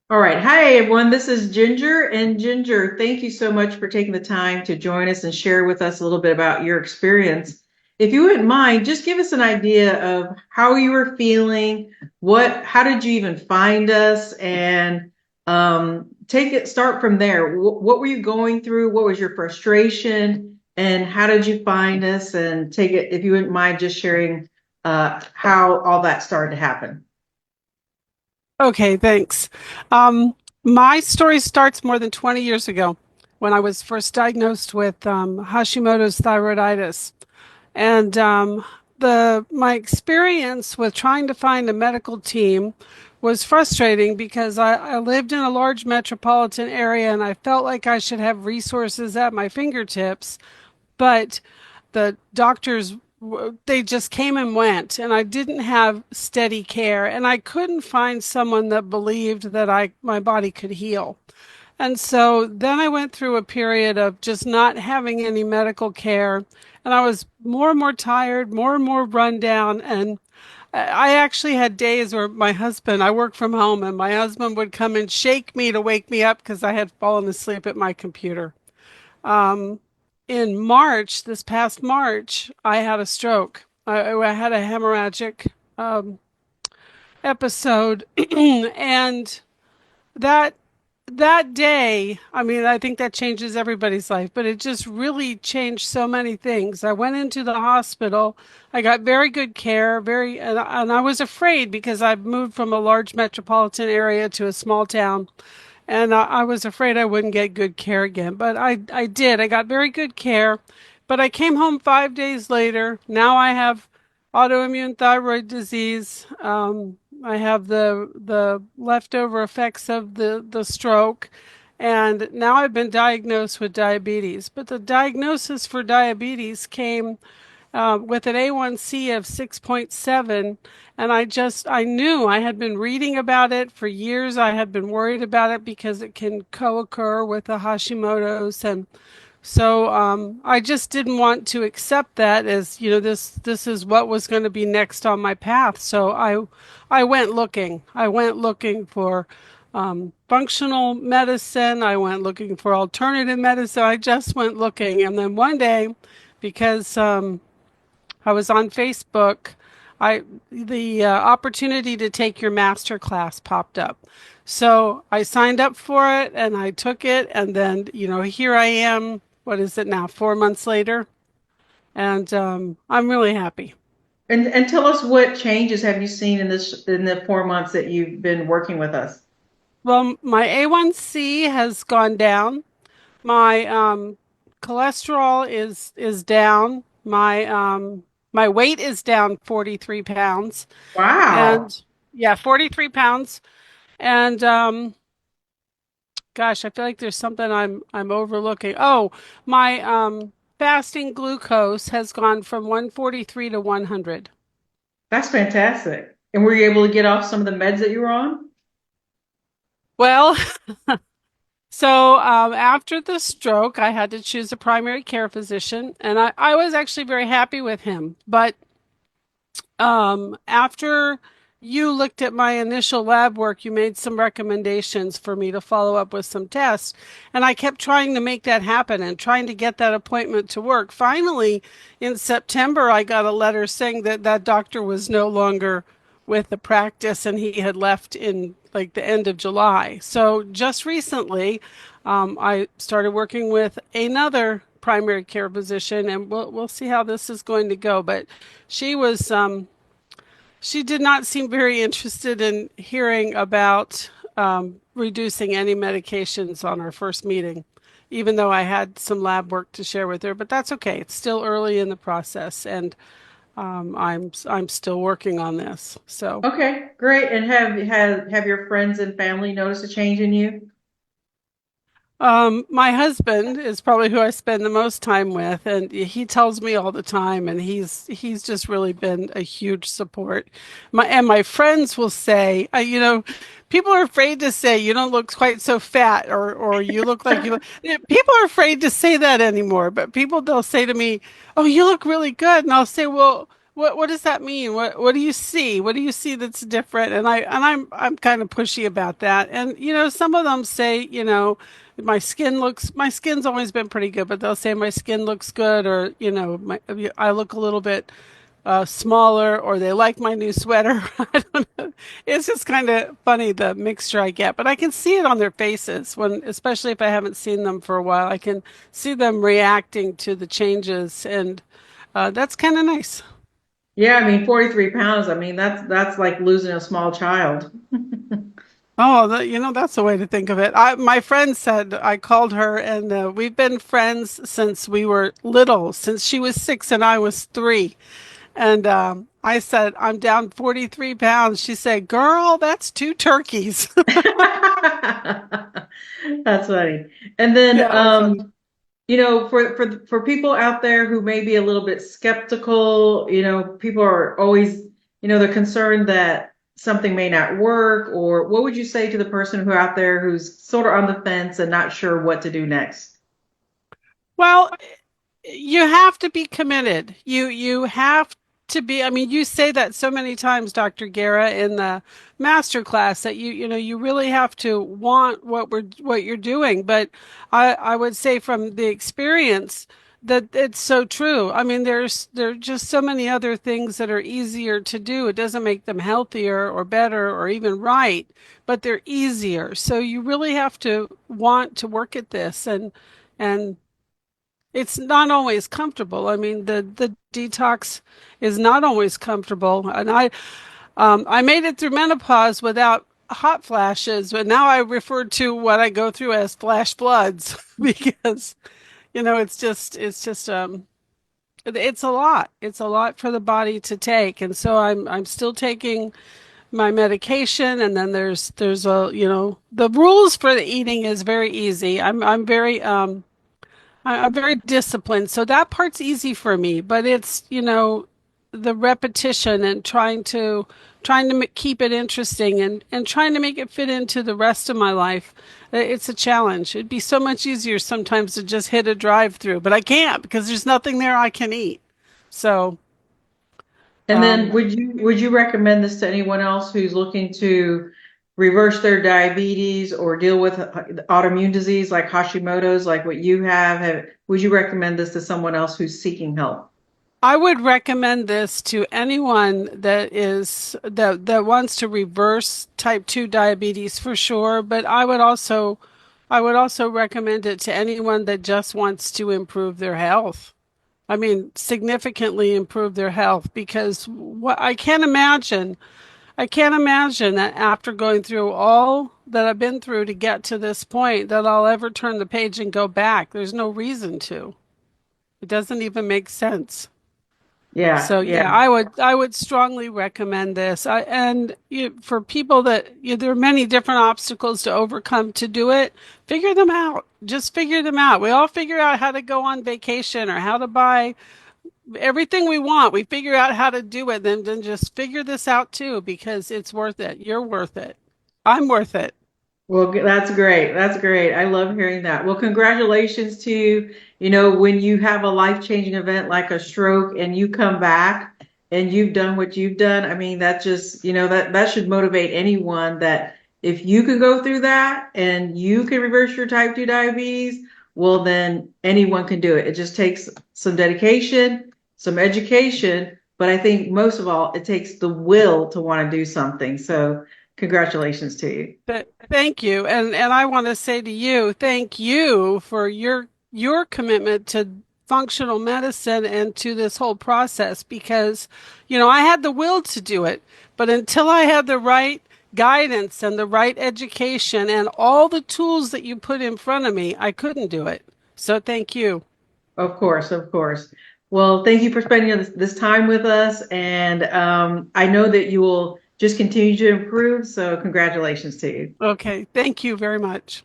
All right. Hi, everyone. This is Ginger. And Ginger, thank you so much for taking the time to join us and share with us a little bit about your experience. If you wouldn't mind, just give us an idea of how you were feeling, how did you even find us, and start from there. What were you going through? What was your frustration? And how did you find us? And take it, if you wouldn't mind, just sharing how all that started to happen. Okay, thanks. Um, my story starts more than 20 years ago when I was first diagnosed with Hashimoto's thyroiditis. And the my experience with trying to find a medical team was frustrating because I lived in a large metropolitan area and I felt like I should have resources at my fingertips, but the doctors they just came and went and I didn't have steady care and I couldn't find someone that believed that I my body could heal. And so then I went through a period of just not having any medical care and I was more and more tired, more and more run down, and I actually had days where I work from home and my husband would come and shake me to wake me up because I had fallen asleep at my computer. Um, in March, this past March, I had a stroke. I had a hemorrhagic um, episode, and that that day, I mean, I think that changes everybody's life, but it just really changed so many things. I went into the hospital. I got very good care, and I was afraid because I moved from a large metropolitan area to a small town, and I was afraid I wouldn't get good care again. But I did. I got very good care, but I came home 5 days later. Now I have autoimmune thyroid disease. I have the leftover effects of the stroke, and now I've been diagnosed with diabetes. But the diagnosis for diabetes came with an A1C of 6.7. And I knew I had been reading about it for years. I had been worried about it because it can co-occur with the Hashimoto's. And so I just didn't want to accept that as, this is what was going to be next on my path. So I went looking. I went looking for functional medicine. I went looking for alternative medicine. I just went looking. And then one day, because I was on Facebook. The opportunity to take your master class popped up. So I signed up for it and I took it. And then, here I am. What is it now? 4 months later. And I'm really happy. And tell us, what changes have you seen in the 4 months that you've been working with us? Well, my A1C has gone down. My cholesterol is down. My weight is down 43 pounds. Wow. And yeah, 43 pounds. And gosh, I feel like there's something I'm overlooking. Oh, my fasting glucose has gone from 143 to 100. That's fantastic. And were you able to get off some of the meds that you were on? Well, so after the stroke, I had to choose a primary care physician, and I was actually very happy with him. But after you looked at my initial lab work, you made some recommendations for me to follow up with some tests. And I kept trying to make that happen and trying to get that appointment to work. Finally, in September, I got a letter saying that that doctor was no longer with the practice and he had left in like the end of July. So just recently, I started working with another primary care physician, and we'll see how this is going to go. But she was she did not seem very interested in hearing about reducing any medications on our first meeting, even though I had some lab work to share with her. But that's okay. It's still early in the process, and I'm still working on this. So. Okay, great. And have your friends and family noticed a change in you? My husband is probably who I spend the most time with, and he tells me all the time, and he's just really been a huge support. My friends will say, people are afraid to say you don't look quite so fat, or you look like you look. People are afraid to say that anymore, but they'll say to me, "Oh, you look really good," and I'll say, "Well." what does that mean? What do you see? What do you see that's different? And I'm kind of pushy about that. And some of them say, my skin's always been pretty good, but they'll say my skin looks good, or I look a little bit smaller, or they like my new sweater. I don't know. It's just kind of funny the mixture I get, but I can see it on their faces when, especially if I haven't seen them for a while, I can see them reacting to the changes, and that's kind of nice. Yeah, I mean, 43 pounds. I mean, that's like losing a small child. Oh, that's the way to think of it. My friend said I called her, and we've been friends since we were little, since she was 6 and I was 3. And I said, I'm down 43 pounds. She said, girl, that's 2 turkeys. That's funny. And then, Yeah, it was funny. for people out there who may be a little bit skeptical, people are always, they're concerned that something may not work, or what would you say to the person who out there who's sort of on the fence and not sure what to do next? Well, you have to be committed. You have to be. I mean, you say that so many times, Dr. Guerra, in the master class, that you really have to want what you're doing. But I would say from the experience that it's so true. I mean, there are just so many other things that are easier to do. It doesn't make them healthier or better or even right, but they're easier. So you really have to want to work at this, and it's not always comfortable. I mean, the detox is not always comfortable, and I made it through menopause without hot flashes, but now I refer to what I go through as flash floods because it's a lot. It's a lot for the body to take, and so I'm still taking my medication, and then there's the rules for the eating is very easy. I'm very disciplined, so that part's easy for me, but it's, the repetition and trying to keep it interesting, and trying to make it fit into the rest of my life. It's a challenge. It'd be so much easier sometimes to just hit a drive-through, but I can't because there's nothing there I can eat. So, And then um, would you recommend this to anyone else who's looking to reverse their diabetes or deal with autoimmune disease like Hashimoto's, like what you have? Would you recommend this to someone else who's seeking help? I would recommend this to anyone that wants to reverse type 2 diabetes for sure, but I would also recommend it to anyone that just wants to improve their health. I mean, significantly improve their health, because what I can't imagine that after going through all that I've been through to get to this point that I'll ever turn the page and go back. There's no reason to. It doesn't even make sense. Yeah, So yeah. yeah, I would strongly recommend this. For people that, there are many different obstacles to overcome to do it. Figure them out. Just figure them out. We all figure out how to go on vacation or how to buy everything we want. We figure out how to do it. Then just figure this out too, because it's worth it. You're worth it. I'm worth it. Well, that's great. That's great. I love hearing that. Well, congratulations to you. When you have a life-changing event like a stroke and you come back and you've done what you've done, I mean, that just, that should motivate anyone that if you can go through that and you can reverse your type 2 diabetes, well, then anyone can do it. It just takes some dedication, some education, but I think most of all, it takes the will to want to do something. So, congratulations to you. But thank you. And I want to say to you, thank you for your commitment to functional medicine and to this whole process, because I had the will to do it, but until I had the right guidance and the right education and all the tools that you put in front of me, I couldn't do it. So thank you. Of course, of course. Well, thank you for spending this time with us. And I know that you will just continue to improve. So, congratulations to you. Okay, thank you very much.